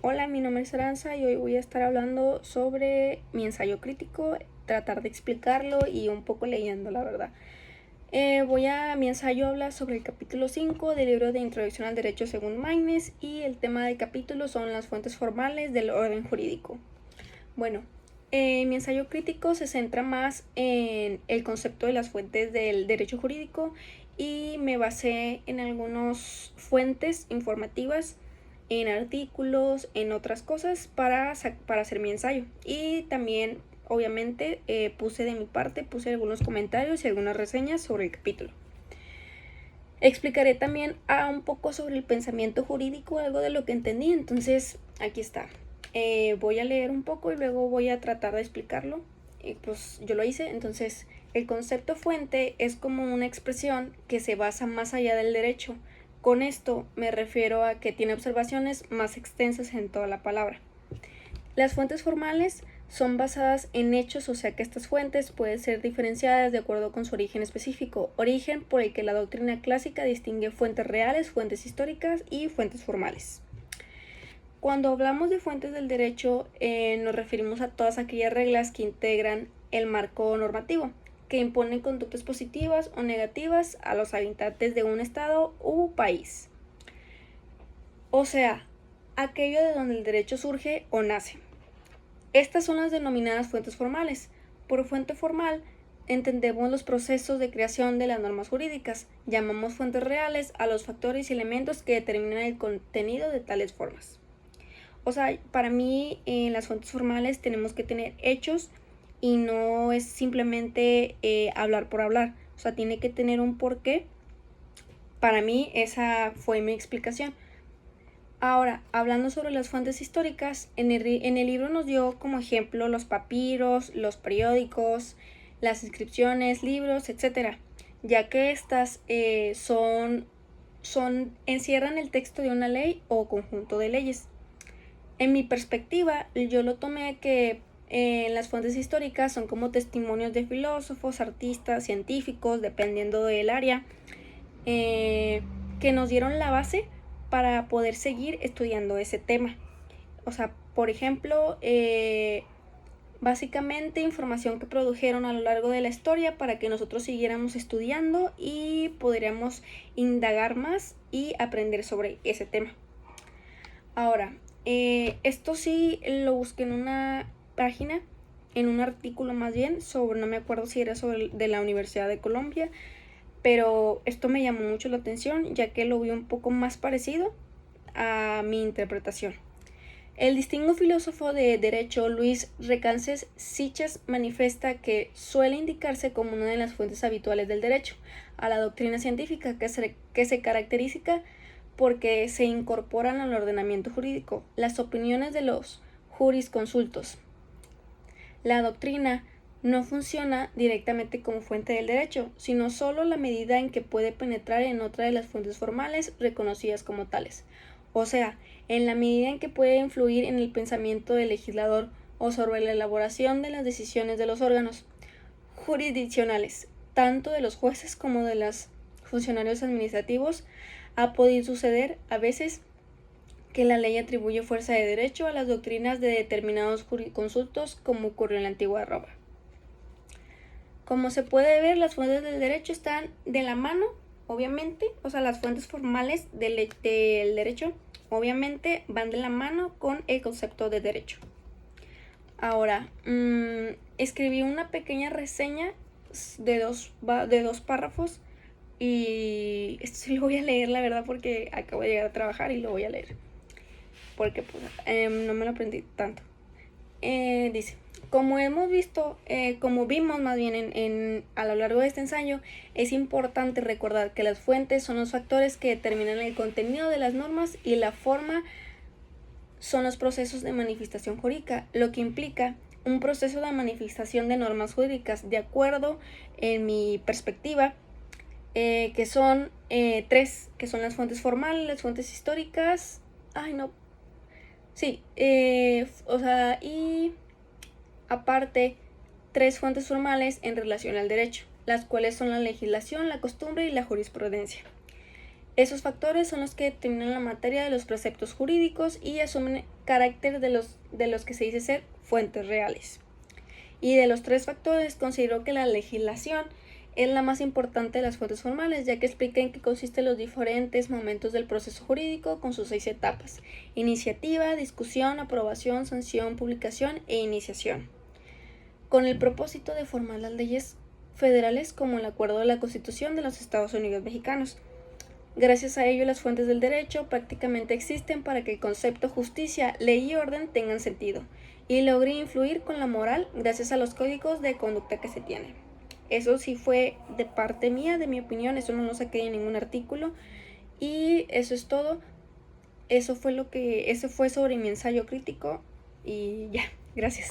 Hola, mi nombre es Aranza y hoy voy a estar hablando sobre mi ensayo crítico, tratar de explicarlo y un poco leyendo, la verdad. Mi ensayo habla sobre el capítulo 5 del libro de Introducción al Derecho según Maynes y el tema del capítulo son las fuentes formales del orden jurídico. Bueno, mi ensayo crítico se centra más en el concepto de las fuentes del derecho jurídico y me basé en algunas fuentes informativas, en artículos, en otras cosas para hacer mi ensayo. Y también, obviamente, puse de mi parte, puse algunos comentarios y algunas reseñas sobre el capítulo. Explicaré también un poco sobre el pensamiento jurídico, algo de lo que entendí, entonces aquí está. Voy a leer un poco y luego voy a tratar de explicarlo. Pues yo lo hice, entonces el concepto fuente es como una expresión que se basa más allá del derecho. Con esto me refiero a que tiene observaciones más extensas en toda la palabra. Las fuentes formales son basadas en hechos, o sea que estas fuentes pueden ser diferenciadas de acuerdo con su origen específico, origen por el que la doctrina clásica distingue fuentes reales, fuentes históricas y fuentes formales. Cuando hablamos de fuentes del derecho, nos referimos a todas aquellas reglas que integran el marco normativo, que imponen conductas positivas o negativas a los habitantes de un estado u país. O sea, aquello de donde el derecho surge o nace. Estas son las denominadas fuentes formales. Por fuente formal entendemos los procesos de creación de las normas jurídicas. Llamamos fuentes reales a los factores y elementos que determinan el contenido de tales formas. O sea, para mí en las fuentes formales tenemos que tener hechos y no es simplemente hablar por hablar. O sea, tiene que tener un porqué. Para mí esa fue mi explicación. Ahora, hablando sobre las fuentes históricas, en el libro nos dio como ejemplo los papiros, los periódicos, las inscripciones, libros, etc. Ya que estas encierran el texto de una ley o conjunto de leyes. En mi perspectiva, yo lo tomé que las fuentes históricas son como testimonios de filósofos, artistas, científicos, dependiendo del área, que nos dieron la base para poder seguir estudiando ese tema. O sea, por ejemplo, básicamente información que produjeron a lo largo de la historia para que nosotros siguiéramos estudiando y podríamos indagar más y aprender sobre ese tema. Ahora, esto sí lo busqué en una página, en un artículo más bien, no me acuerdo si era de la Universidad de Colombia, pero esto me llamó mucho la atención ya que lo vi un poco más parecido a mi interpretación. El distinguido filósofo de derecho Luis Recances Sichas manifiesta que suele indicarse como una de las fuentes habituales del derecho a la doctrina científica que se caracteriza porque se incorporan al ordenamiento jurídico las opiniones de los jurisconsultos. La doctrina no funciona directamente como fuente del derecho, sino solo la medida en que puede penetrar en otra de las fuentes formales reconocidas como tales. O sea, en la medida en que puede influir en el pensamiento del legislador o sobre la elaboración de las decisiones de los órganos jurisdiccionales, tanto de los jueces como de los funcionarios administrativos, ha podido suceder a veces que la ley atribuye fuerza de derecho a las doctrinas de determinados jurisconsultos, como ocurrió en la antigua Roma. Como se puede ver, las fuentes del derecho están de la mano, obviamente, o sea, las fuentes formales del derecho, obviamente, van de la mano con el concepto de derecho. Ahora, escribí una pequeña reseña de dos párrafos y esto sí lo voy a leer, la verdad, porque acabo de llegar a trabajar y lo voy a leer. Porque pues, no me lo aprendí tanto. Dice, como hemos visto, como vimos más bien a lo largo de este ensayo, es importante recordar que las fuentes son los factores que determinan el contenido de las normas y la forma son los procesos de manifestación jurídica, lo que implica un proceso de manifestación de normas jurídicas, de acuerdo, en mi perspectiva, que son tres, que son las fuentes formales, las fuentes históricas, y aparte, tres fuentes formales en relación al derecho, las cuales son la legislación, la costumbre y la jurisprudencia. Esos factores son los que determinan la materia de los preceptos jurídicos y asumen carácter de los que se dice ser fuentes reales. Y de los tres factores, considero que la legislación es la más importante de las fuentes formales, ya que explica en qué consisten los diferentes momentos del proceso jurídico con sus 6 etapas: iniciativa, discusión, aprobación, sanción, publicación e iniciación, con el propósito de formar las leyes federales como el acuerdo de la Constitución de los Estados Unidos mexicanos. Gracias a ello, las fuentes del derecho prácticamente existen para que el concepto justicia, ley y orden tengan sentido y logre influir con la moral gracias a los códigos de conducta que se tienen. Eso sí fue de parte mía, de mi opinión, eso no lo saqué en ningún artículo y eso es todo. Eso fue sobre mi ensayo crítico y ya, gracias.